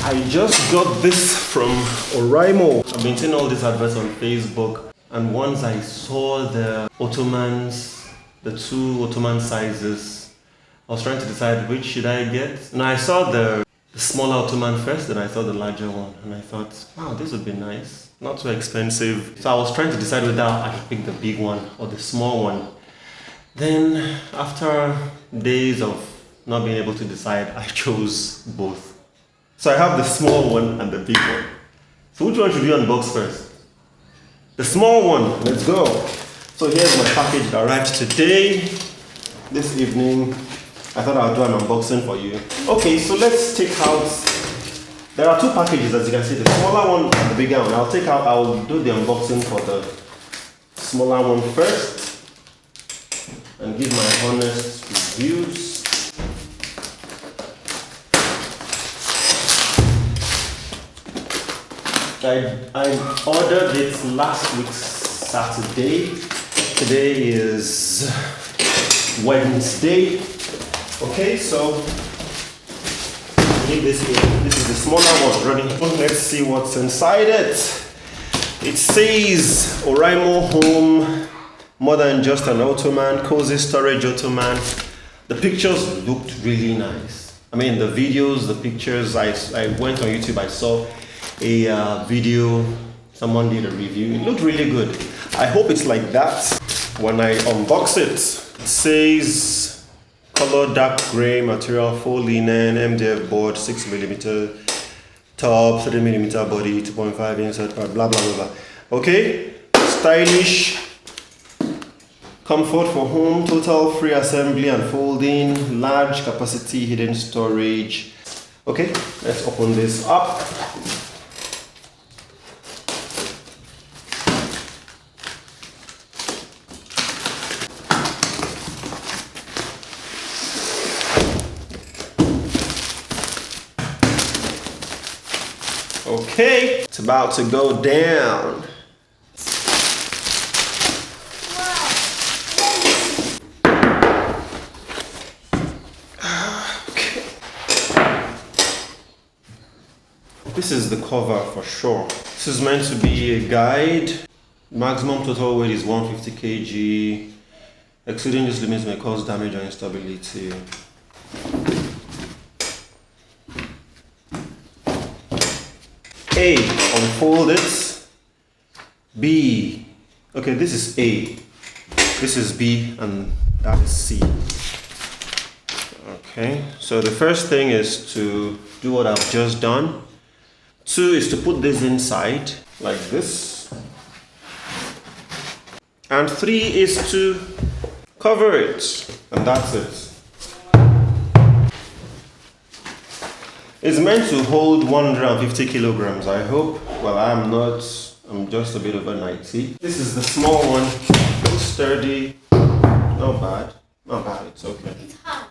I just got this from Oraimo. I've been seeing all these adverts on Facebook, and once I saw the Ottomans, the two Ottoman sizes, I was trying to decide which should I get. And I saw the smaller Ottoman first, then I saw the larger one, and I thought, wow, this would be nice. Not too expensive. So I was trying to decide whether I should pick the big one or the small one. Then, after days of not being able to decide, I chose both. So I have the small one and the big one. So which one should we unbox first? The small one, let's go. So here's my package that arrived today, this evening. I thought I'll do an unboxing for you. Okay, so let's take out, there are two packages as you can see, the smaller one and the bigger one. I'll do the unboxing for the smaller one first and give my honest reviews. I ordered it last week Saturday. Today is Wednesday. Okay, so leave this here. This is the smaller one running. Let's see what's inside it. It says Oraimo Home, more than just an Ottoman, cozy storage Ottoman. The pictures looked really nice. I mean, the videos, the pictures. I went on YouTube. I saw a video, someone did a review. It looked really good. I hope it's like that when I unbox it. It says color dark gray material, full linen, MDF board, 6mm top, 3mm body, 2.5 insert part, blah blah blah blah. Okay, stylish, comfort for home, total free assembly and folding, large capacity hidden storage. Okay, let's open this up. Okay, it's about to go down. Okay. This is the cover for sure. This is meant to be a guide. Maximum total weight is 150 kg. Exceeding this limit may cause damage or instability. A, unfold it. B, okay, this is A, this is B, and that is C. Okay, so the first thing is to do what I've just done. 2 is to put this inside, like this. And 3 is to cover it, and that's it. It's meant to hold 150 kilograms, I hope. Well, I'm not, I'm just a bit over 90. This is the small one, it's sturdy, not bad, it's okay. It's hard.